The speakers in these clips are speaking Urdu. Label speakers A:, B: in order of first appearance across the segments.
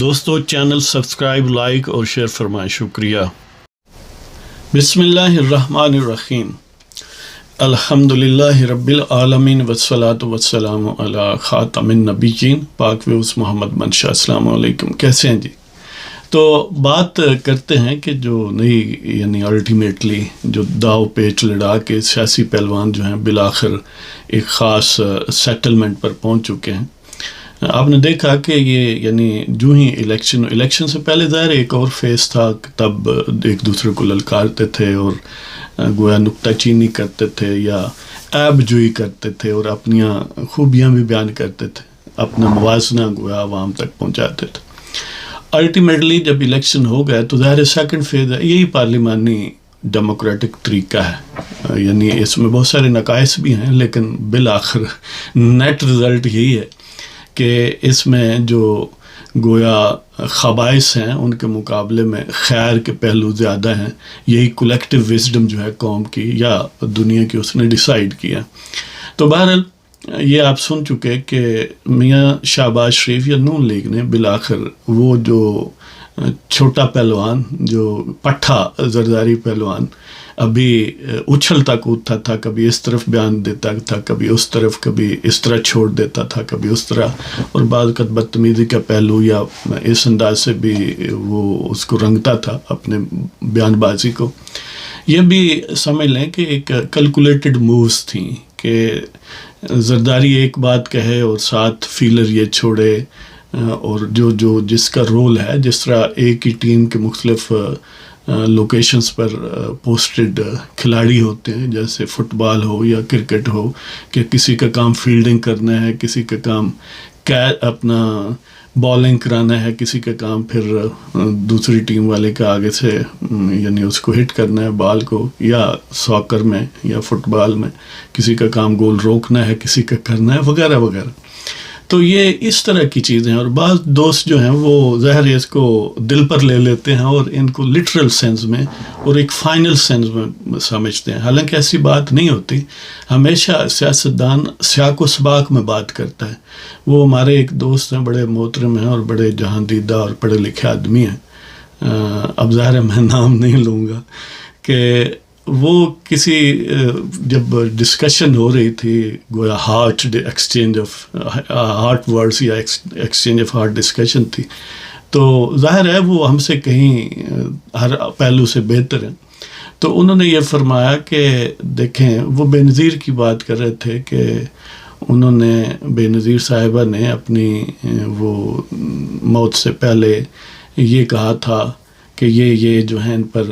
A: دوستو چینل سبسکرائب لائک اور شیئر فرمائیں، شکریہ۔ بسم اللہ الرحمن الرحیم، الحمدللہ رب العالمین والصلاة والسلام علی خاتم النبیین، پاک ویوس محمد منشا۔ السلام علیکم، کیسے ہیں جی؟ تو بات کرتے ہیں کہ جو نئی الٹیمیٹلی جو داؤ پیچ لڑا کے سیاسی پہلوان جو ہیں بالآخر ایک خاص سیٹلمنٹ پر پہنچ چکے ہیں۔ آپ نے دیکھا کہ یہ جو ہی الیکشن سے پہلے ظاہر ایک اور فیس تھا، تب ایک دوسرے کو للکارتے تھے اور گویا نکتہ چینی کرتے تھے یا عیب جوئی کرتے تھے اور اپنی خوبیاں بھی بیان کرتے تھے، اپنا موازنہ گویا عوام تک پہنچاتے تھے۔ الٹیمیٹلی جب الیکشن ہو گیا تو ظاہر سیکنڈ فیز ہے، یہی پارلیمانی ڈیموکریٹک طریقہ ہے، اس میں بہت سارے نقائص بھی ہیں لیکن بالآخر نیٹ رزلٹ یہی ہے کہ اس میں جو گویا خبائث ہیں ان کے مقابلے میں خیر کے پہلو زیادہ ہیں۔ یہی کولیکٹیو وزڈم جو ہے قوم کی یا دنیا کی اس نے ڈیسائیڈ کیا۔ تو بہرحال یہ آپ سن چکے کہ میاں شہباز شریف یا نون لیگ نے بالآخر وہ جو چھوٹا پہلوان، جو پٹھا زرداری پہلوان ابھی اچھلتا کودتا تھا، کبھی اس طرف بیان دیتا تھا، کبھی اس طرف، کبھی اس طرح چھوڑ دیتا تھا، کبھی اس طرح، اور بعض اوقات بدتمیزی کا پہلو یا اس انداز سے بھی وہ اس کو رنگتا تھا اپنے بیان بازی کو۔ یہ بھی سمجھ لیں کہ ایک کیلکولیٹڈ مووز تھیں کہ زرداری ایک بات کہے اور ساتھ فیلر یہ چھوڑے، اور جو جس کا رول ہے، جس طرح ایک ہی ٹیم کے مختلف لوکیشنز پر پوسٹڈ کھلاڑی ہوتے ہیں، جیسے فٹ بال ہو یا کرکٹ ہو، کہ کسی کا کام فیلڈنگ کرنا ہے، کسی کا کام اپنا بالنگ کرانا ہے، کسی کا کام پھر دوسری ٹیم والے کے آگے سے اس کو ہٹ کرنا ہے بال کو، یا ساکر میں یا فٹ بال میں کسی کا کام گول روکنا ہے، کسی کا کرنا ہے، وغیرہ وغیرہ۔ تو یہ اس طرح کی چیزیں ہیں، اور بعض دوست جو ہیں وہ ظاہر اس کو دل پر لے لیتے ہیں اور ان کو لٹرل سینس میں اور ایک فائنل سینس میں سمجھتے ہیں، حالانکہ ایسی بات نہیں ہوتی۔ ہمیشہ سیاستدان سیاق و سباق میں بات کرتا ہے۔ وہ ہمارے ایک دوست ہیں، بڑے محترم ہیں اور بڑے جہاں دیدہ اور پڑھے لکھے آدمی ہیں، اب ظاہر ہے میں نام نہیں لوں گا، کہ وہ کسی جب ڈسکشن ہو رہی تھی گویا heart exchange of heart words یا ایکسچینج آف ہارٹ ڈسکشن تھی، تو ظاہر ہے وہ ہم سے کہیں ہر پہلو سے بہتر ہیں۔ تو انہوں نے یہ فرمایا کہ دیکھیں، وہ بے نظیر کی بات کر رہے تھے کہ انہوں نے بے نظیر صاحبہ نے اپنی وہ موت سے پہلے یہ کہا تھا کہ یہ جو ہیں ان پر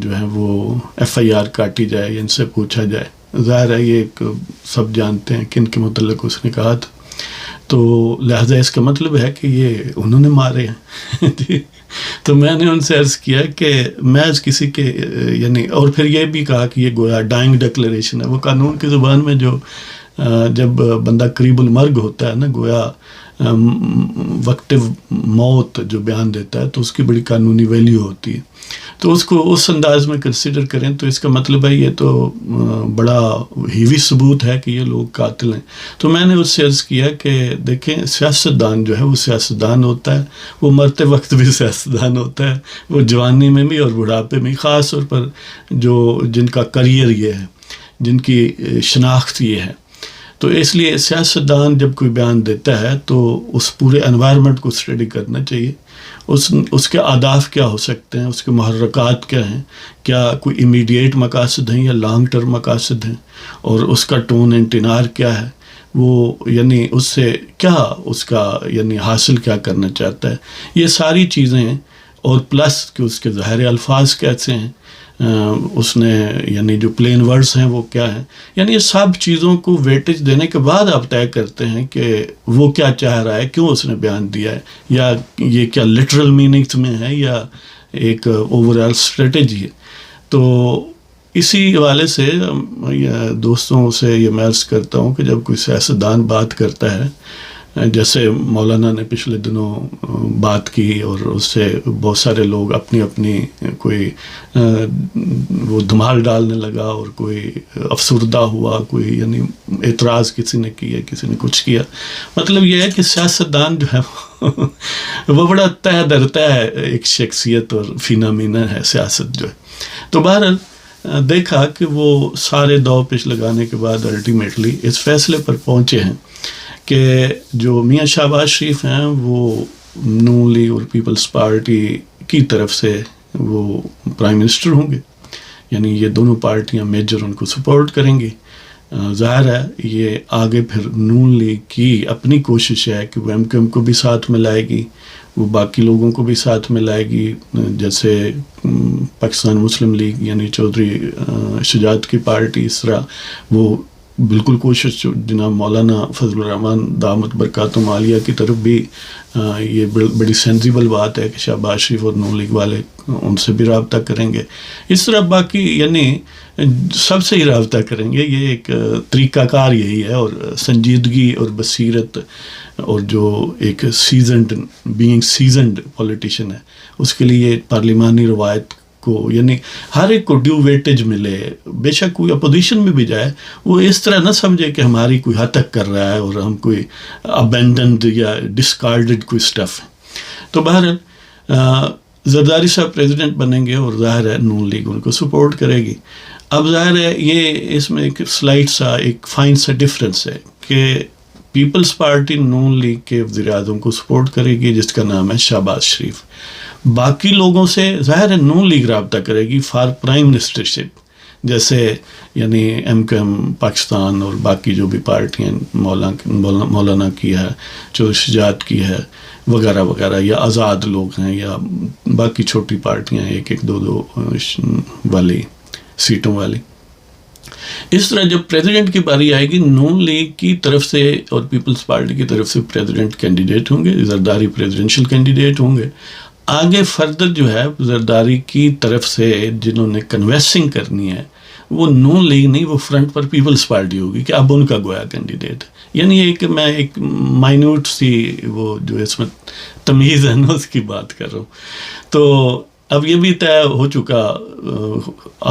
A: جو ہے وہ ایف آئی آر کاٹی جائے، ان سے پوچھا جائے۔ ظاہر ہے یہ ایک سب جانتے ہیں کن کے متعلق اس نے کہا تھا، تو لہٰذا اس کا مطلب ہے کہ یہ انہوں نے مارے ہیں۔ تو میں نے ان سے عرض کیا کہ محض کسی کے اور پھر یہ بھی کہا کہ یہ گویا ڈائنگ ڈکلیریشن ہے۔ وہ قانون کی زبان میں جو جب بندہ قریب المرگ ہوتا ہے نا، گویا وقت موت جو بیان دیتا ہے تو اس کی بڑی قانونی ویلیو ہوتی ہے، تو اس کو اس انداز میں کنسیڈر کریں تو اس کا مطلب ہے یہ تو بڑا ہیوی ثبوت ہے کہ یہ لوگ قاتل ہیں۔ تو میں نے اس سے عرض کیا کہ دیکھیں، سیاستدان جو ہے وہ سیاستدان ہوتا ہے، وہ مرتے وقت بھی سیاستدان ہوتا ہے، وہ جوانی میں بھی اور بڑھاپے میں، خاص طور پر جن کا کریئر یہ ہے، جن کی شناخت یہ ہے۔ تو اس لیے سیاستدان جب کوئی بیان دیتا ہے تو اس پورے انوائرمنٹ کو اسٹڈی کرنا چاہیے، اس کے اہداف کیا ہو سکتے ہیں، اس کے محرکات کیا ہیں، کیا کوئی امیڈیٹ مقاصد ہیں یا لانگ ٹرم مقاصد ہیں، اور اس کا ٹون اینڈ ٹینار کیا ہے، وہ اس سے کیا اس کا حاصل کیا کرنا چاہتا ہے، یہ ساری چیزیں ہیں، اور پلس کہ اس کے ظاہر الفاظ کیسے ہیں، اس نے جو پلین ورڈز ہیں وہ کیا ہیں، یہ سب چیزوں کو ویٹیج دینے کے بعد آپ طے کرتے ہیں کہ وہ کیا چاہ رہا ہے، کیوں اس نے بیان دیا ہے، یا یہ کیا لٹرل میننگز میں ہے یا ایک اوور آل اسٹریٹجی ہے۔ تو اسی حوالے سے دوستوں سے یہ میں عرض کرتا ہوں کہ جب کوئی سیاستدان بات کرتا ہے، جیسے مولانا نے پچھلے دنوں بات کی اور اس سے بہت سارے لوگ اپنی کوئی وہ دھمال ڈالنے لگا اور کوئی افسردہ ہوا، کوئی اعتراض کسی نے کیا، کسی نے کچھ کیا۔ مطلب یہ ہے کہ سیاستدان جو ہے وہ بڑا تہ درتا ہے ایک شخصیت اور فینا مینا ہے سیاست جو ہے. تو بہرحال دیکھا کہ وہ سارے دو پیش لگانے کے بعد الٹیمیٹلی اس فیصلے پر پہنچے ہیں کہ جو میاں شہباز شریف ہیں وہ نون لیگ اور پیپلز پارٹی کی طرف سے وہ پرائم منسٹر ہوں گے. یعنی یہ دونوں پارٹیاں میجر ان کو سپورٹ کریں گی. ظاہر ہے یہ آگے پھر نون لیگ کی اپنی کوشش ہے کہ وہ ایم کیو ایم کو بھی ساتھ میں لائے گی, وہ باقی لوگوں کو بھی ساتھ میں لائے گی, جیسے پاکستان مسلم لیگ یعنی چودھری شجاعت کی پارٹی, اس طرح وہ بالکل کوشش جناب مولانا فضل الرحمان دامت برکاتہم عالیہ کی طرف بھی یہ بڑی سینسیبل بات ہے کہ شہباز شریف اور نون لیگ والے ان سے بھی رابطہ کریں گے. اس طرح باقی یعنی سب سے ہی رابطہ کریں گے. یہ ایک طریقہ کار یہی ہے, اور سنجیدگی اور بصیرت اور جو ایک سیزنڈ پولیٹیشین ہے اس کے لیے پارلیمانی روایت کو یعنی ہر ایک کو ڈیو ویٹیج ملے. بے شک کوئی اپوزیشن میں بھی جائے وہ اس طرح نہ سمجھے کہ ہماری کوئی ہتک کر رہا ہے اور ہم کوئی ابینڈنڈ یا ڈسکارڈڈ کوئی سٹف ہے. تو بہرحال زرداری صاحب پریزیڈنٹ بنیں گے اور ظاہر ہے نون لیگ ان کو سپورٹ کرے گی. اب ظاہر ہے یہ اس میں ایک سلائٹ سا ایک فائن سا ڈفرینس ہے کہ پیپلز پارٹی نون لیگ کے وزیر اعظم کو سپورٹ کرے گی جس کا نام ہے شہباز شریف. باقی لوگوں سے ظاہر ہے نون لیگ رابطہ کرے گی فار پرائم منسٹرشپ, جیسے یعنی ایم کیو ایم پاکستان اور باقی جو بھی پارٹیاں مولانا کی ہے, چودھری شجاعت کی ہے وغیرہ وغیرہ, یا آزاد لوگ ہیں یا باقی چھوٹی پارٹیاں ایک ایک دو والی سیٹوں والی. اس طرح جب پریزیڈنٹ کی باری آئے گی نون لیگ کی طرف سے اور پیپلز پارٹی کی طرف سے پریزیڈنٹ کینڈیڈیٹ ہوں گے, زرداری پریزیڈنشل کینڈیڈیٹ ہوں گے. آگے فردر جو ہے زرداری کی طرف سے جنہوں نے کنویسنگ کرنی ہے وہ نون لیگ نہیں, وہ فرنٹ پر پیپلز پارٹی ہوگی کہ اب ان کا گویا کینڈیڈیٹ. یعنی یہ کہ میں ایک مائنیوٹ سی وہ جو اس میں تمیز ہے نا اس کی بات کر رہا ہوں. تو اب یہ بھی طے ہو چکا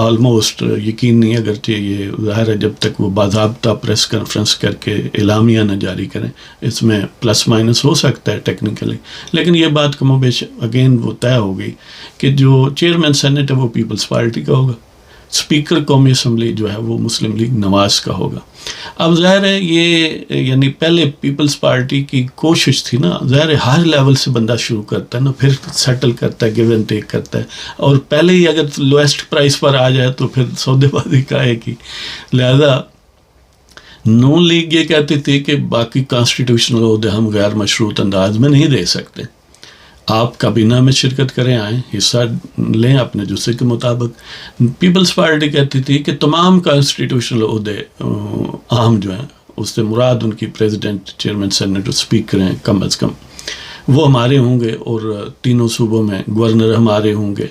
A: آلموسٹ, یقین نہیں اگرچہ یہ ظاہر ہے جب تک وہ باضابطہ پریس کانفرنس کر کے اعلامیہ نہ جاری کریں اس میں پلس مائنس ہو سکتا ہے ٹیکنیکلی, لیکن یہ بات کم و بیش اگین وہ طے ہو گئی کہ جو چیئرمین سینٹ ہے وہ پیپلز پارٹی کا ہوگا, اسپیکر قومی اسمبلی جو ہے وہ مسلم لیگ نواز کا ہوگا. اب ظاہر ہے یہ یعنی پہلے پیپلز پارٹی کی کوشش تھی نا, ظاہر ہے ہر لیول سے بندہ شروع کرتا ہے نا, پھر سیٹل کرتا ہے, گیو اینڈ ٹیک کرتا ہے, اور پہلے ہی اگر لویسٹ پرائس پر آ جائے تو پھر سودے بازی کائے کی. لہذا نون لیگ یہ کہتی تھی کہ باقی کانسٹیٹیوشنل عہدے ہم غیر مشروط انداز میں نہیں دے سکتے, آپ کابینہ میں شرکت کریں, آئیں حصہ لیں اپنے جسے کے مطابق. پیپلز پارٹی کہتی تھی کہ تمام کانسٹیٹیوشنل عہدے عام جو ہیں اس سے مراد ان کی پریزیڈنٹ, چیئرمین سینٹ اور اسپیکر ہیں کم از کم, وہ ہمارے ہوں گے, اور تینوں صوبوں میں گورنر ہمارے ہوں گے,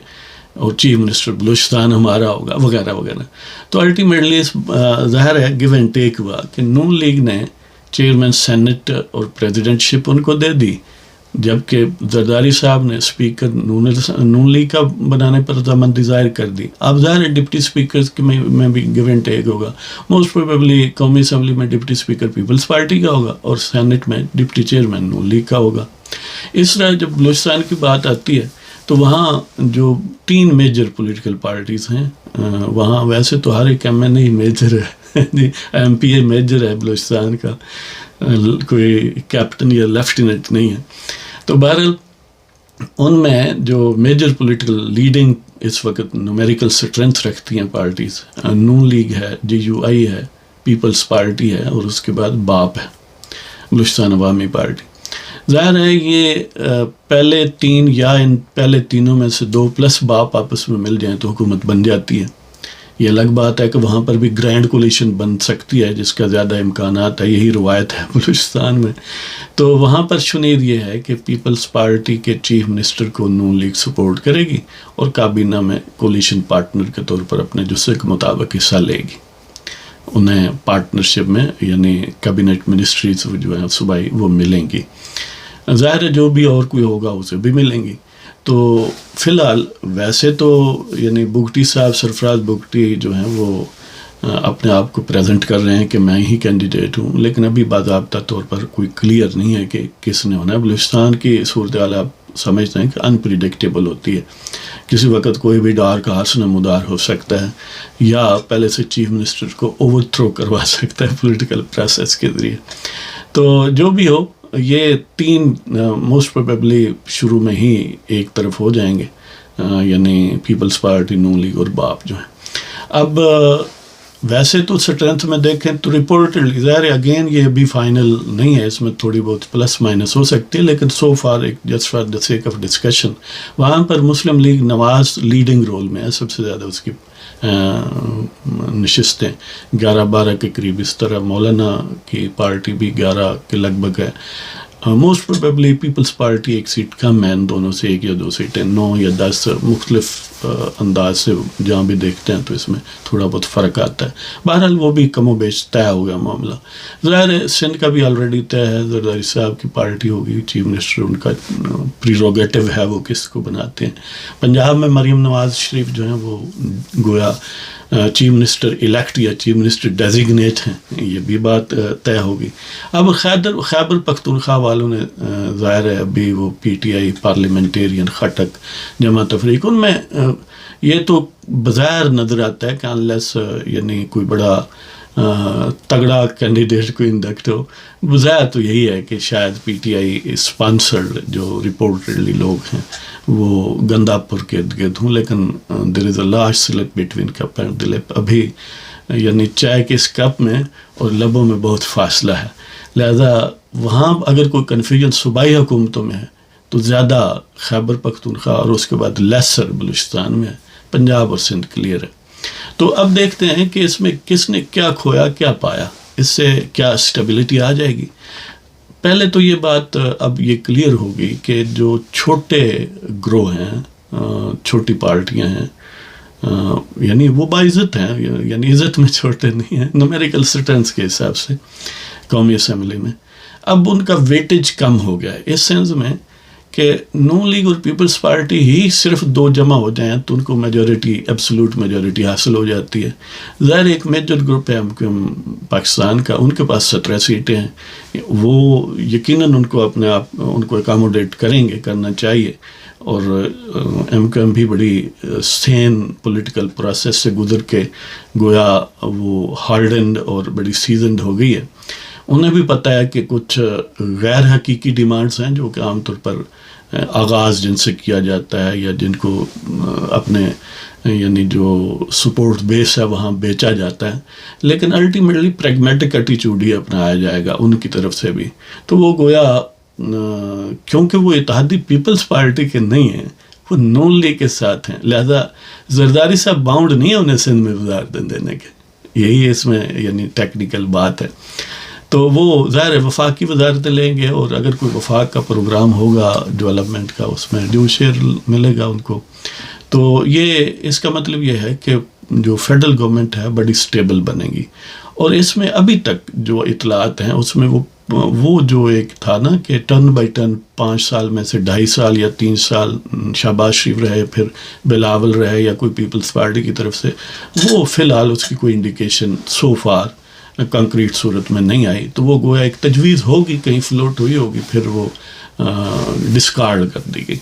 A: اور چیف منسٹر بلوچستان ہمارا ہوگا وغیرہ وغیرہ. تو الٹیمیٹلی ظاہر ہے گیو اینڈ ٹیک ہوا کہ نون لیگ نے چیئرمین سینٹ اور پریزیڈنٹ شپ ان کو دے دی, جبکہ زرداری صاحب نے اسپیکر نون لیگ کا بنانے پر رضامندی ظاہر کر دی. اب ظاہر ہے ڈپٹی اسپیکرز میں بھی گیو اینڈ ٹیک ہوگا. موسٹ پروبیبلی قومی اسمبلی میں ڈپٹی اسپیکر پیپلز پارٹی کا ہوگا اور سینٹ میں ڈپٹی چیئرمین نون لیگ کا ہوگا. اس طرح جب بلوچستان کی بات آتی ہے تو وہاں جو 3 میجر پولیٹیکل پارٹیز ہیں وہاں ویسے تو ہر ایک ایم این اے میجر ہے جی, ایم پی اے میجر ہے بلوچستان کا, کوئی کیپٹن یا لیفٹیننٹ نہیں ہے. تو بہرحال ان میں جو میجر پولیٹیکل لیڈنگ اس وقت نومیریکل اسٹرینتھ رکھتی ہیں پارٹیز, نون لیگ ہے, جی یو آئی ہے, پیپلز پارٹی ہے, اور اس کے بعد باپ ہے بلوچستان عوامی پارٹی. ظاہر ہے یہ پہلے 3 یا ان پہلے تینوں میں سے 2 پلس باپ آپس میں مل جائیں تو حکومت بن جاتی ہے. یہ الگ بات ہے کہ وہاں پر بھی گرینڈ کولیشن بن سکتی ہے جس کا زیادہ امکانات ہے, یہی روایت ہے بلوچستان میں. تو وہاں پر شنید یہ ہے کہ پیپلز پارٹی کے چیف منسٹر کو نون لیگ سپورٹ کرے گی اور کابینہ میں کولیشن پارٹنر کے طور پر اپنے جسے کے مطابق حصہ لے گی. انہیں پارٹنرشپ میں یعنی کابینٹ منسٹریز جو ہیں صوبائی وہ ملیں گی. ظاہر ہے جو بھی اور کوئی ہوگا اسے بھی ملیں گی. تو فی الحال ویسے تو یعنی بگٹی صاحب سرفراز بگٹی جو ہیں وہ اپنے آپ کو پریزنٹ کر رہے ہیں کہ میں ہی کینڈیڈیٹ ہوں، لیکن ابھی باضابطہ طور پر کوئی کلیئر نہیں ہے کہ کس نے ہونا ہے۔ بلوچستان کی صورتحال آپ سمجھتے ہیں کہ انپریڈکٹیبل ہوتی ہے، کسی وقت کوئی بھی ڈارک ہارس نمودار ہو سکتا ہے یا پہلے سے چیف منسٹر کو اوور تھرو کروا سکتا ہے پولیٹیکل پروسیس کے ذریعے۔ تو جو بھی ہو، یہ تین موسٹ پروبیبلی شروع میں ہی ایک طرف ہو جائیں گے، یعنی پیپلز پارٹی، نون لیگ اور باپ جو ہیں۔ اب ویسے تو اسٹرینتھ میں دیکھیں تو رپورٹڈلی ظاہر اگین یہ ابھی فائنل نہیں ہے، اس میں تھوڑی بہت پلس مائنس ہو سکتی ہے، لیکن so far just for the sake of discussion وہاں پر مسلم لیگ نواز لیڈنگ رول میں ہے، سب سے زیادہ اس کی نشستیں 11-12 کے قریب، اس طرح مولانا کی پارٹی بھی 11 کے لگ بھگ ہے۔ موسٹ پروبیبلی پیپلز پارٹی ایک سیٹ کم ہے ان دونوں سے، 1 یا 2 سیٹیں، 9 یا 10 مختلف انداز سے جہاں بھی دیکھتے ہیں تو اس میں تھوڑا بہت فرق آتا ہے۔ بہرحال وہ بھی کم و بیش طے ہو گیا معاملہ۔ ظاہر ہے سندھ کا بھی آلریڈی طے ہے، زرداری صاحب کی پارٹی ہوگی، چیف منسٹر ان کا پریروگیٹو ہے وہ کس کو بناتے ہیں۔ پنجاب میں مریم نواز شریف جو ہیں وہ گویا چیف منسٹر الیکٹ یا چیف منسٹر ڈیزگنیٹ ہیں، یہ بھی بات طے ہوگی۔ اب خیبر پختونخوا والوں نے ظاہر ہے ابھی وہ P T I parliamentarian Khattak جمع تفریق، ان میں یہ تو بظاہر نظر آتا ہے کہ انلیس یعنی کوئی بڑا تگڑا کینڈیڈیٹ کو انڈکٹ ہو، بظاہر تو یہی ہے کہ شاید پی ٹی آئی اسپانسرڈ جو رپورٹڈلی لوگ ہیں وہ گندا پور کے ارد گرد ہوں، لیکن there is a large slip between cup and the lip, ابھی یعنی چائے کے اس کپ میں اور لبوں میں بہت فاصلہ ہے، لہذا وہاں اگر کوئی کنفیوژن صوبائی حکومتوں میں ہے تو زیادہ خیبر پختونخوا اور اس کے بعد لیسر بلوچستان میں ہے، پنجاب اور سندھ کلیئر ہے۔ تو اب دیکھتے ہیں کہ اس میں کس نے کیا کھویا کیا پایا، اس سے کیا اسٹیبلٹی آ جائے گی۔ پہلے تو یہ بات اب یہ کلیئر ہوگی کہ جو چھوٹے گروہ ہیں، چھوٹی پارٹیاں ہیں، یعنی وہ باعزت ہیں، یعنی عزت میں چھوٹے نہیں ہیں نومیریکل سٹرینتھ کے حساب سے قومی اسمبلی میں، اب ان کا ویٹیج کم ہو گیا ہے، اس سینس میں کہ نون لیگ اور پیپلز پارٹی ہی صرف 2 جمع ہو جائیں تو ان کو میجورٹی، ایبسولوٹ میجورٹی حاصل ہو جاتی ہے۔ ظاہر ایک میجر گروپ ہے پاکستان کا، ان کے پاس 17 سیٹیں ہیں، وہ یقیناً ان کو اپنے آپ ان کو اکاموڈیٹ کریں گے، کرنا چاہیے، اور ایم کیو ایم بھی بڑی سین پولیٹیکل پروسیس سے گزر کے گویا وہ ہارڈنڈ اور بڑی سیزنڈ ہو گئی ہے۔ انہیں بھی پتہ ہے کہ کچھ غیر حقیقی ڈیمانڈز ہیں جو کہ عام طور پر آغاز جن سے کیا جاتا ہے یا جن کو اپنے یعنی جو سپورٹ بیس ہے وہاں بیچا جاتا ہے، لیکن الٹیمیٹلی پریگمیٹک ایٹیچیوڈ ہی اپنایا جائے گا ان کی طرف سے بھی۔ تو وہ گویا کیونکہ وہ اتحادی پیپلز پارٹی کے نہیں ہیں، وہ نون لیگ کے ساتھ ہیں، لہذا زرداری صاحب باؤنڈ نہیں ہے انہیں سندھ میں وزارتیں دینے کے، یہی اس میں یعنی ٹیکنیکل بات ہے۔ تو وہ ظاہر وفاقی وزارتیں لیں گے، اور اگر کوئی وفاق کا پروگرام ہوگا ڈیولپمنٹ کا اس میں ڈیو شیئر ملے گا ان کو۔ تو یہ اس کا مطلب یہ ہے کہ جو فیڈرل گورنمنٹ ہے بڑی سٹیبل بنے گی، اور اس میں ابھی تک جو اطلاعات ہیں اس میں وہ جو ایک تھا نا کہ ٹرن بائی ٹرن 5 سال میں سے 2.5 سال یا 3 سال شہباز شریف رہے، پھر بلاول رہے یا کوئی پیپلز پارٹی کی طرف سے، وہ فی الحال اس کی کوئی انڈیکیشن سو فار کنکریٹ صورت میں نہیں آئی۔ تو وہ گویا ایک تجویز ہوگی، کہیں فلوٹ ہوئی ہوگی، پھر وہ ڈسکارڈ کر دی گئی۔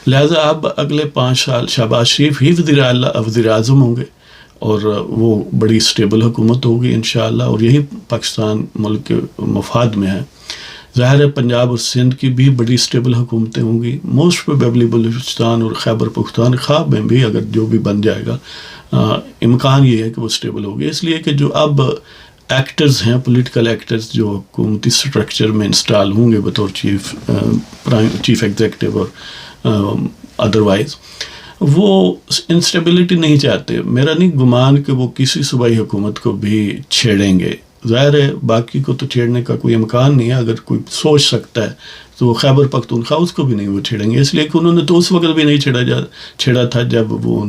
A: لہٰذا اب اگلے 5 سال شہباز شریف ہی وزیر اعظم ہوں گے، اور وہ بڑی سٹیبل حکومت ہوگی انشاءاللہ، اور یہی پاکستان ملک کے مفاد میں ہے۔ ظاہر ہے پنجاب اور سندھ کی بھی بڑی سٹیبل حکومتیں ہوں گی، موسٹ پروبیبلی بلوچستان اور خیبر پختونخوا میں بھی اگر جو بھی بن جائے گا، امکان یہ ہے کہ وہ سٹیبل ہوگی، اس لیے کہ جو اب ایکٹرز ہیں، پولیٹیکل ایکٹرز جو حکومتی سٹرکچر میں انسٹال ہوں گے بطور چیف ایگزیکٹو اور ادروائز، وہ انسٹیبلٹی نہیں چاہتے۔ میرا نہیں گمان کہ وہ کسی صوبائی حکومت کو بھی چھیڑیں گے، ظاہر ہے باقی کو تو چھیڑنے کا کوئی امکان نہیں ہے، اگر کوئی سوچ سکتا ہے تو خیبر پختونخوا اس کو بھی نہیں وہ چھیڑیں گے، اس لیے کہ انہوں نے تو اس وقت بھی نہیں چھیڑا تھا جب وہ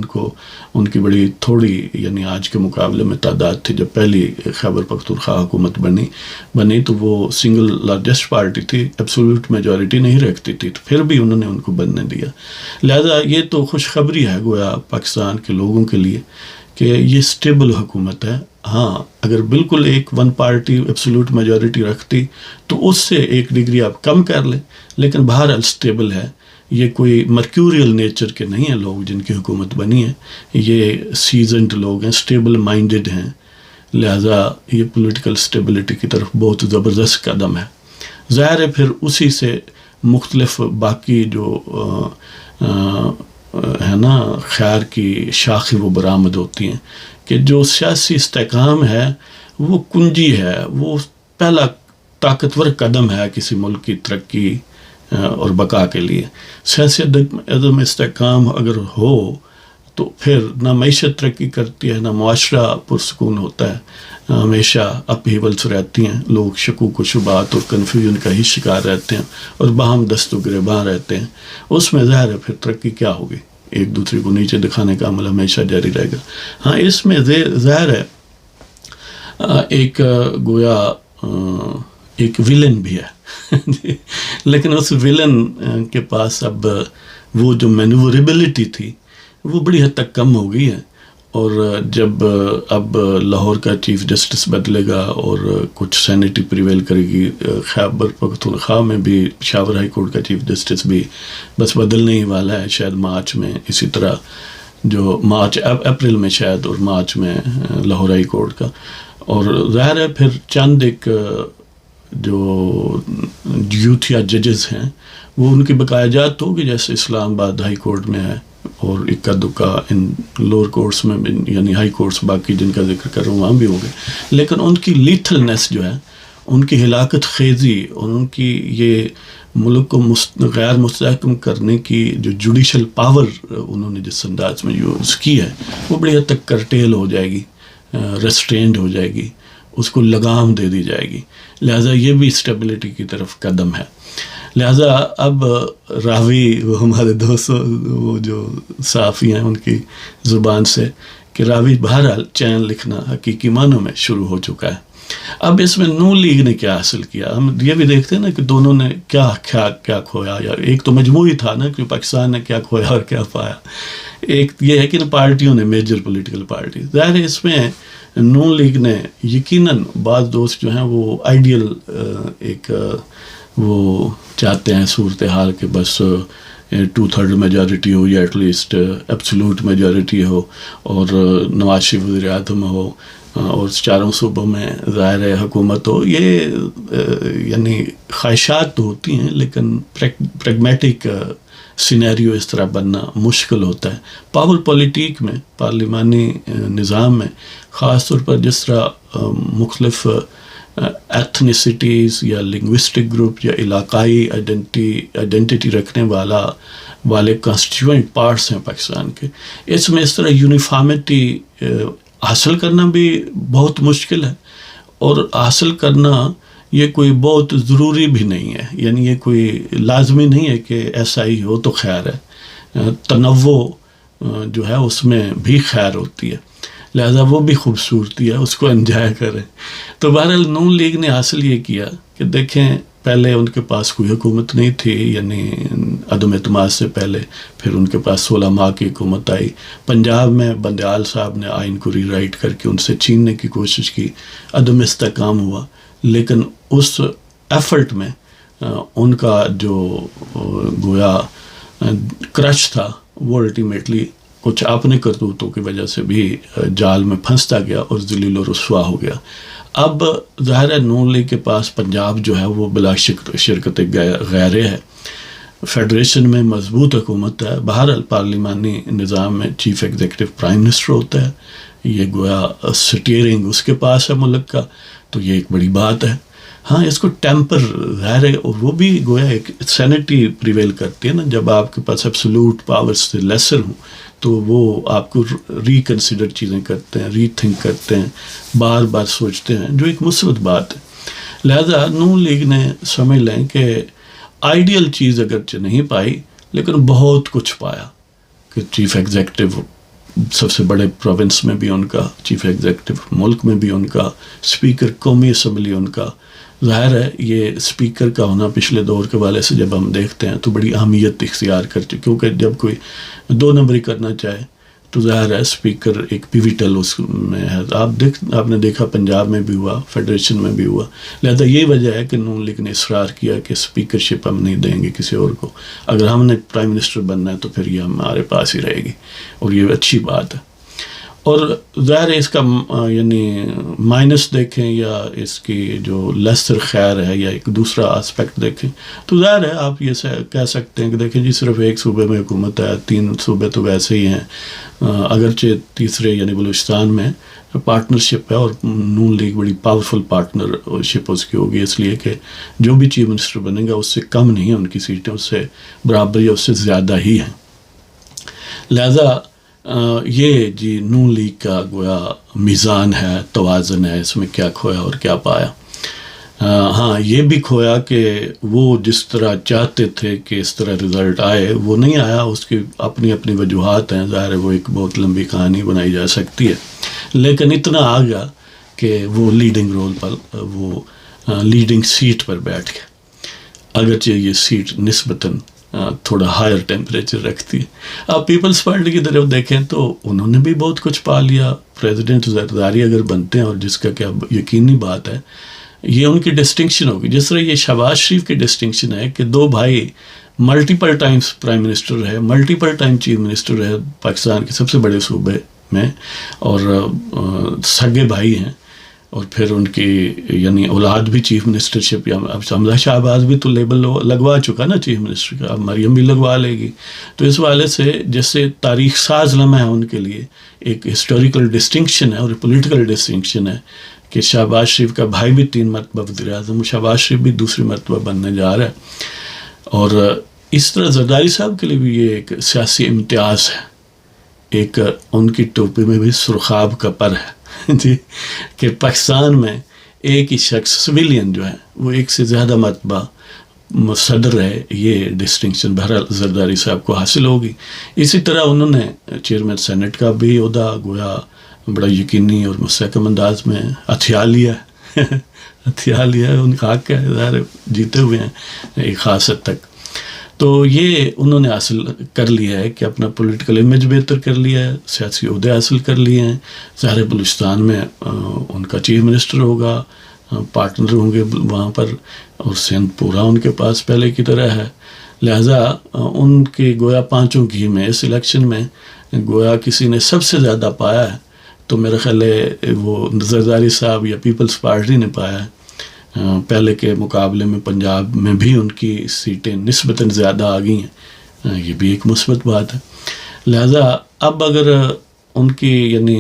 A: ان کی بڑی تھوڑی یعنی آج کے مقابلے میں تعداد تھی۔ جب پہلی خیبر پختونخوا حکومت بنی تو وہ سنگل لارجسٹ پارٹی تھی، ایبسولوٹ میجورٹی نہیں رکھتی تھی، تو پھر بھی انہوں نے ان کو بننے دیا۔ لہذا یہ تو خوشخبری ہے گویا پاکستان کے لوگوں کے لیے کہ یہ سٹیبل حکومت ہے، ہاں اگر بالکل ایک ون پارٹی ایبسولوٹ میجورٹی رکھتی تو اس سے 1 ڈگری آپ کم کر لیں، لیکن بہرحال اسٹیبل ہے. یہ کوئی مرکیوریل نیچر کے نہیں ہیں لوگ جن کی حکومت بنی ہے، یہ سیزنڈ لوگ ہیں، اسٹیبل مائنڈڈ ہیں، لہٰذا یہ پولیٹیکل اسٹیبلٹی کی طرف بہت زبردست قدم ہے. ظاہر ہے پھر اسی سے مختلف باقی جو ہے نا خیر کی شاخیں وہ برآمد ہوتی ہیں کہ جو سیاسی استحکام ہے وہ کنجی ہے، وہ پہلا طاقتور قدم ہے کسی ملک کی ترقی اور بقا کے لیے. سیاسی عدم استحکام اگر ہو تو پھر نہ معیشت ترقی کرتی ہے، نہ معاشرہ پرسکون ہوتا ہے، ہمیشہ اپ ہیولس رہتی ہیں، لوگ شکوک و شبہات اور کنفیوژن کا ہی شکار رہتے ہیں اور باہم دست و گریباں رہتے ہیں. اس میں ظاہر ہے پھر ترقی کیا ہوگی، ایک دوسرے کو نیچے دکھانے کا عمل ہمیشہ جاری رہے گا. ہاں اس میں ظاہر ہے ایک گویا ایک ویلن بھی ہے لیکن اس ویلن کے پاس اب وہ جو مینوریبلٹی تھی وہ بڑی حد تک کم ہو گئی ہے. اور جب اب لاہور کا چیف جسٹس بدلے گا اور کچھ سینیٹی پریویل کرے گی، خیبر پختونخوا میں بھی پشاور ہائی کورٹ کا چیف جسٹس بھی بس بدلنے ہی والا ہے شاید مارچ میں، اسی طرح جو اپریل میں شاید اور مارچ میں لاہور ہائی کورٹ کا. اور ظاہر ہے پھر چند ایک جو یوتھیا ججز ہیں وہ ان کی بقایا جات ہوگی، جیسے اسلام آباد ہائی کورٹ میں ہے اور اکا دکا ان لوور کورٹس میں یعنی ہائی کورٹس باقی جن کا ذکر کر رہا ہوں وہاں بھی ہو گئے. لیکن ان کی لیتھلنس جو ہے، ان کی ہلاکت خیزی اور ان کی یہ ملک کو غیر مستحکم کرنے کی جو جوڈیشل پاور انہوں نے جس انداز میں یوز کی ہے وہ بڑی حد تک کرٹیل ہو جائے گی، ریسٹرینڈ ہو جائے گی، اس کو لگام دے دی جائے گی. لہٰذا یہ بھی اسٹیبلٹی کی طرف قدم ہے. لہٰذا اب راوی وہ ہمارے دوست وہ جو صحافی ہیں ان کی زبان سے کہ راوی بہرحال چین لکھنا حقیقی معنوں میں شروع ہو چکا ہے. اب اس میں نون لیگ نے کیا حاصل کیا، ہم یہ بھی دیکھتے ہیں نا کہ دونوں نے کیا کھویا، یا ایک تو مجموعی تھا نا کہ پاکستان نے کیا کھویا اور کیا پایا. ایک یہ ہے کہ پارٹیوں نے میجر پولیٹیکل پارٹی، ظاہر ہے اس میں نون لیگ نے یقیناً بعض دوست جو ہیں وہ آئیڈیل ایک وہ چاہتے ہیں صورتحال کہ بس 2/3 میجورٹی ہو یا ایٹ لیسٹ ایبسولوٹ میجورٹی ہو اور نواز شریف وزیر اعظم ہو اور چاروں صوبوں میں ظاہر ہے حکومت ہو. یہ یعنی خواہشات تو ہوتی ہیں لیکن پریگمیٹک سینیریو اس طرح بننا مشکل ہوتا ہے. پاور پولیٹیک میں، پارلیمانی نظام میں خاص طور پر جس طرح مختلف ایتھنیسٹیز یا لنگوسٹک گروپ یا علاقائی آئیڈینٹی رکھنے والے کانسٹیٹیوئنٹ پارٹس ہیں پاکستان کے، اس میں اس طرح یونیفارمٹی حاصل کرنا بھی بہت مشکل ہے. اور حاصل کرنا یہ کوئی بہت ضروری بھی نہیں ہے، یعنی یہ کوئی لازمی نہیں ہے کہ ایسا ہی ہو تو خیر ہے. تنوع جو ہے اس میں بھی خیر ہوتی ہے، لہذا وہ بھی خوبصورتی ہے، اس کو انجوائے کریں. تو بہرحال نون لیگ نے حاصل یہ کیا کہ دیکھیں پہلے ان کے پاس کوئی حکومت نہیں تھی، یعنی عدم اعتماد سے پہلے، پھر ان کے پاس 16 ماہ کی حکومت آئی. پنجاب میں بندیال صاحب نے آئین کو ری رائٹ کر کے ان سے چھیننے کی کوشش کی، عدم استحکام ہوا. لیکن اس ایفرٹ میں ان کا جو گویا کرش تھا وہ الٹیمیٹلی کچھ اپنے کرتوتوں کی وجہ سے بھی جال میں پھنستا گیا اور ذلیل و رسوا ہو گیا. اب ظاہر ہے نون لیگ کے پاس پنجاب جو ہے وہ بلا شرکت غیرے ہے، فیڈریشن میں مضبوط حکومت ہے. بہرحال پارلیمانی نظام میں چیف ایگزیکٹو پرائم منسٹر ہوتا ہے، یہ گویا سٹیئرنگ اس کے پاس ہے ملک کا، تو یہ ایک بڑی بات ہے. ہاں اس کو ٹیمپر ظاہر ہے، اور وہ بھی گویا ایک سینیٹی پریویل کرتی ہے نا، جب آپ کے پاس ایبسولوٹ پاورز سے لیسر ہوں تو وہ آپ کو ریکنسیڈر چیزیں کرتے ہیں، ری تھنک کرتے ہیں، بار بار سوچتے ہیں، جو ایک مثبت بات ہے. لہذا نون لیگ نے سمجھ لیں کہ آئیڈیل چیز اگرچہ نہیں پائی لیکن بہت کچھ پایا کہ چیف ایگزیکٹو سب سے بڑے پروونس میں بھی ان کا چیف ایگزیکٹو، ملک میں بھی ان کا اسپیکر، قومی اسمبلی ان کا. ظاہر ہے یہ اسپیکر کا ہونا پچھلے دور کے والے سے جب ہم دیکھتے ہیں تو بڑی اہمیت اختیار کرتی، کیونکہ جب کوئی 2 نمبری کرنا چاہے تو ظاہر ہے اسپیکر ایک پیویٹل اس میں ہے. آپ نے دیکھا پنجاب میں بھی ہوا, فیڈریشن میں بھی ہوا. لہذا یہی وجہ ہے کہ نون لیگ نے اصرار کیا کہ اسپیکرشپ ہم نہیں دیں گے کسی اور کو. اگر ہم نے پرائم منسٹر بننا ہے تو پھر یہ ہمارے پاس ہی رہے گی, اور یہ اچھی بات ہے. اور ظاہر ہے اس کا یعنی مائنس دیکھیں یا اس کی جو لیسر خیر ہے یا ایک دوسرا آسپیکٹ دیکھیں تو ظاہر ہے آپ یہ کہہ سکتے ہیں کہ دیکھیں جی صرف ایک صوبے میں حکومت ہے, 3 صوبے تو ویسے ہی ہیں. اگرچہ تیسرے یعنی بلوچستان میں پارٹنرشپ ہے اور نون لیگ بڑی پاورفل پارٹنرشپ اس کی ہوگی, اس لیے کہ جو بھی چیف منسٹر بنے گا اس سے کم نہیں ہیں ان کی سیٹیں, اس سے برابر یا اس سے زیادہ ہی ہیں. لہذا یہ جی نون لیگ کا گویا میزان ہے, توازن ہے, اس میں کیا کھویا اور کیا پایا. ہاں یہ بھی کھویا کہ وہ جس طرح چاہتے تھے کہ اس طرح رزلٹ آئے وہ نہیں آیا. اس کی اپنی اپنی وجوہات ہیں, ظاہر ہے وہ ایک بہت لمبی کہانی بنائی جا سکتی ہے, لیکن اتنا آ گیا کہ وہ لیڈنگ رول پر, وہ لیڈنگ سیٹ پر بیٹھ گئے. اگرچہ یہ سیٹ نسبتاً تھوڑا ہائر ٹیمپریچر رکھتی ہے. آپ پیپلز پارٹی کی طرف دیکھیں تو انہوں نے بھی بہت کچھ پا لیا. پریزیڈنٹ زرداری اگر بنتے ہیں, اور جس کا کیا یقینی بات ہے یہ ان کی ڈسٹنکشن ہوگی, جس طرح یہ شہباز شریف کی ڈسٹنکشن ہے کہ 2 بھائی ملٹیپل ٹائمز پرائم منسٹر رہے, ملٹیپل ٹائم چیف منسٹر رہے پاکستان کے سب سے بڑے صوبے میں, اور سگے بھائی ہیں, اور پھر ان کی یعنی اولاد بھی چیف منسٹرشپ, یا اب حمزہ شہباز بھی تو لیبل لگوا چکا نا چیف منسٹر کا, اب مریم بھی لگوا لے گی. تو اس والے سے جیسے تاریخ ساز لمحہ ہے ان کے لیے, ایک ہسٹوریکل ڈسٹنکشن ہے اور پولیٹیکل ڈسٹنکشن ہے کہ شہباز شریف کا بھائی بھی 3 مرتبہ وزیر اعظم, شہباز شریف بھی دوسری مرتبہ بننے جا رہا ہے. اور اس طرح زرداری صاحب کے لیے بھی یہ ایک سیاسی امتیاز ہے, ایک ان کی ٹوپی میں بھی سرخاب کا پر ہے جی, کہ پاکستان میں ایک ہی شخص سویلین جو ہے وہ ایک سے زیادہ مرتبہ صدر رہے. یہ ڈسٹنکشن بہرحال زرداری صاحب کو حاصل ہوگی. اسی طرح انہوں نے چیئرمین سینٹ کا بھی عہدہ گویا بڑا یقینی اور مستحکم انداز میں ہتھیا لیا ہے. ان کا حق ہے, ظاہر جیتے ہوئے ہیں ایک خاص حد تک. تو یہ انہوں نے حاصل کر لیا ہے کہ اپنا پولیٹیکل امیج بہتر کر لیا ہے, سیاسی عہدے حاصل کر لیے ہیں. ظاہر بلوچستان میں ان کا چیف منسٹر ہوگا, پارٹنر ہوں گے وہاں پر, اور سندھ پورا ان کے پاس پہلے کی طرح ہے. لہٰذا ان کے گویا 5 گھی میں اس الیکشن میں گویا کسی نے سب سے زیادہ پایا ہے تو میرا خیال ہے وہ زرداری صاحب یا پیپلز پارٹی نے پایا ہے. پہلے کے مقابلے میں پنجاب میں بھی ان کی سیٹیں نسبتاً زیادہ آ گئی ہیں, یہ بھی ایک مثبت بات ہے. لہذا اب اگر ان کی یعنی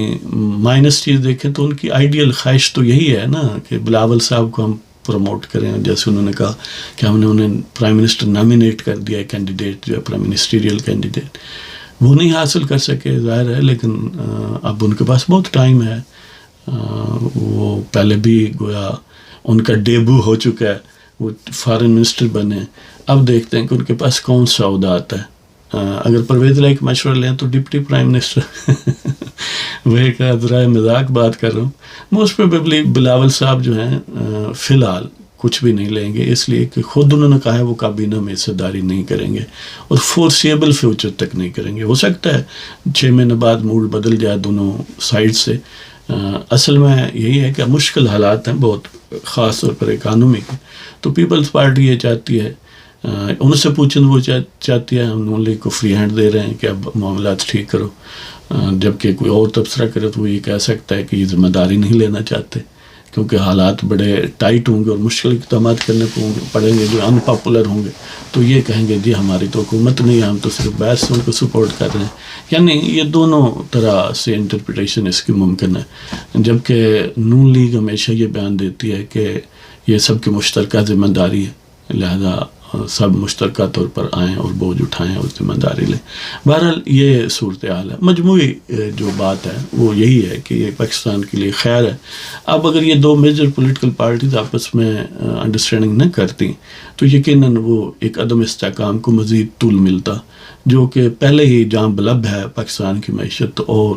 A: مائنس چیز دیکھیں تو ان کی آئیڈیل خواہش تو یہی ہے نا کہ بلاول صاحب کو ہم پروموٹ کریں, جیسے انہوں نے کہا کہ ہم نے انہیں پرائم منسٹر نامینیٹ کر دیا ہے, کینڈیڈیٹ جو ہے پرائم منسٹریل کینڈیڈیٹ. وہ نہیں حاصل کر سکے ظاہر ہے, لیکن اب ان کے پاس بہت ٹائم ہے. وہ پہلے بھی گویا ان کا ڈیبو ہو چکا ہے, وہ فارن منسٹر بنے. اب دیکھتے ہیں کہ ان کے پاس کون سا عہدہ آتا ہے. اگر پرویز لائی کا مشورہ لیں تو ڈپٹی پرائم منسٹر وہ ایک ذرا مذاق بات کر رہا ہوں. موسٹ پروبیبلی بلاول صاحب جو ہیں فی الحال کچھ بھی نہیں لیں گے, اس لیے کہ خود انہوں نے کہا ہے وہ کابینہ میں حصہ داری نہیں کریں گے اور فورسیبل فیوچر تک نہیں کریں گے. ہو سکتا ہے 6 مہینے بعد موڈ بدل جائے دونوں سائڈ سے. اصل میں یہی ہے کہ مشکل حالات ہیں بہت, خاص طور پر اکانومی کے. تو پیپلز پارٹی یہ چاہتی ہے, ان سے پوچھیں وہ چاہتی ہے ہم نون لیگ کو فری ہینڈ دے رہے ہیں کہ اب معاملات ٹھیک کرو, جبکہ کوئی اور تبصرہ کرے تو وہ یہ کہہ سکتا ہے کہ یہ ذمہ داری نہیں لینا چاہتے کیونکہ حالات بڑے ٹائٹ ہوں گے اور مشکل اقدامات کرنے پڑیں گے جو ان پاپولر ہوں گے. تو یہ کہیں گے جی ہماری تو حکومت نہیں ہے, ہم تو صرف بحث سے ان کو سپورٹ کر رہے ہیں. یعنی یہ دونوں طرح سے انٹرپریٹیشن اس کی ممکن ہے, جبکہ نون لیگ ہمیشہ یہ بیان دیتی ہے کہ یہ سب کی مشترکہ ذمہ داری ہے, لہذا سب مشترکہ طور پر آئیں اور بوجھ اٹھائیں اور ذمہ داری لیں. بہرحال یہ صورتحال ہے. مجموعی جو بات ہے وہ یہی ہے کہ یہ پاکستان کے لیے خیر ہے. اب اگر یہ 2 میجر پولیٹیکل پارٹیز آپس میں انڈرسٹینڈنگ نہ کرتی تو یقیناً وہ ایک عدم استحکام کو مزید طول ملتا, جو کہ پہلے ہی جام بلب ہے پاکستان کی معیشت, اور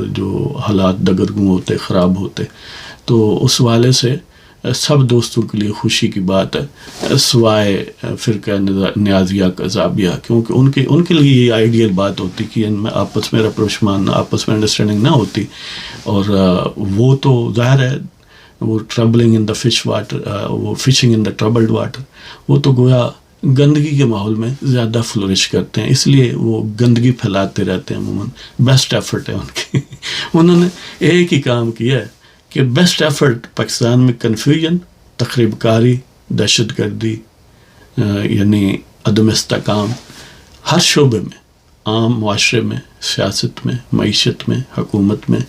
A: جو حالات دگرگوں ہوتے, خراب ہوتے. تو اس والے سے سب دوستوں کے لیے خوشی کی بات ہے سوائے فرقہ نیازیہ قذابیہ، کیونکہ ان کے لیے یہ آئیڈیل بات ہوتی کہ ان میں آپس میں رپروشمان، آپس میں انڈرسٹینڈنگ نہ ہوتی، اور وہ تو ظاہر ہے وہ troubling in the fish water, وہ فشنگ ان دا ٹربلڈ واٹر، وہ تو گویا گندگی کے ماحول میں زیادہ فلورش کرتے ہیں، اس لیے وہ گندگی پھیلاتے رہتے ہیں عموماً۔ بیسٹ ایفرٹ ہے ان کی انہوں نے ایک ہی کام کیا ہے کہ بیسٹ ایفرٹ پاکستان میں کنفیوژن، تخریب کاری، دہشت گردی، یعنی عدم استحکام ہر شعبے میں، عام معاشرے میں، سیاست میں، معیشت میں، حکومت میں،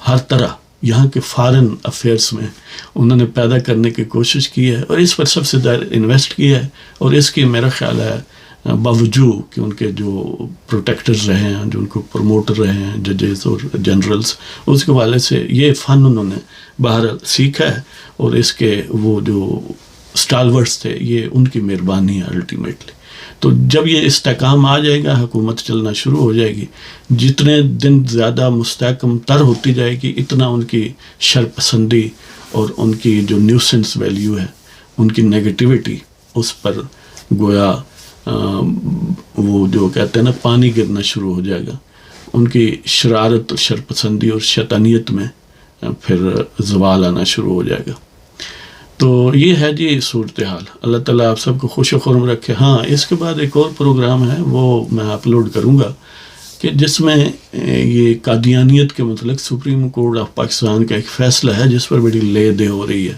A: ہر طرح یہاں کے فارن افیئرس میں انہوں نے پیدا کرنے کی کوشش کی ہے، اور اس پر سب سے زیادہ انویسٹ کیا ہے، اور اس کی میرا خیال ہے باوجود کہ ان کے جو پروٹیکٹرز رہے ہیں، جو ان کو پروموٹر رہے ہیں، ججز اور جنرلز، اس کے حوالے سے یہ فن انہوں نے باہر سیکھا ہے، اور اس کے وہ جو اسٹالورٹس تھے یہ ان کی مہربانی ہے الٹیمیٹلی۔ تو جب یہ استحکام آ جائے گا، حکومت چلنا شروع ہو جائے گی، جتنے دن زیادہ مستحکم تر ہوتی جائے گی اتنا ان کی شرپسندی اور ان کی جو نیوسنس ویلیو ہے، ان کی نیگیٹیوٹی، اس پر گویا وہ جو کہتے ہیں نا پانی گرنا شروع ہو جائے گا، ان کی شرارت اور شرپسندی اور شیطانیت میں پھر زوال آنا شروع ہو جائے گا۔ تو یہ ہے جی صورتحال۔ اللہ تعالیٰ آپ سب کو خوش و خرم رکھے۔ ہاں، اس کے بعد ایک اور پروگرام ہے، وہ میں اپلوڈ کروں گا، کہ جس میں یہ قادیانیت کے متعلق سپریم کورٹ آف پاکستان کا ایک فیصلہ ہے جس پر بڑی لے دے ہو رہی ہے،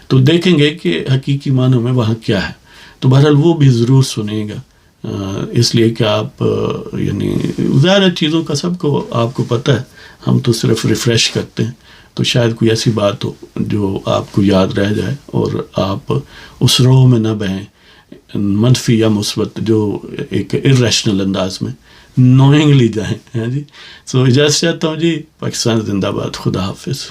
A: تو دیکھیں گے کہ حقیقی معنوں میں وہاں کیا ہے۔ تو بہرحال وہ بھی ضرور سنیں گا، اس لیے کہ آپ یعنی ظاہر چیزوں کا سب کو آپ کو پتہ ہے، ہم تو صرف ریفریش کرتے ہیں، تو شاید کوئی ایسی بات ہو جو آپ کو یاد رہ جائے اور آپ اس روح میں نہ بہیں منفی یا مثبت، جو ایک ارریشنل انداز میں نوئنگلی جائیں۔ جی سو اجازت چاہتا ہوں جی، پاکستان زندہ باد، خدا حافظ۔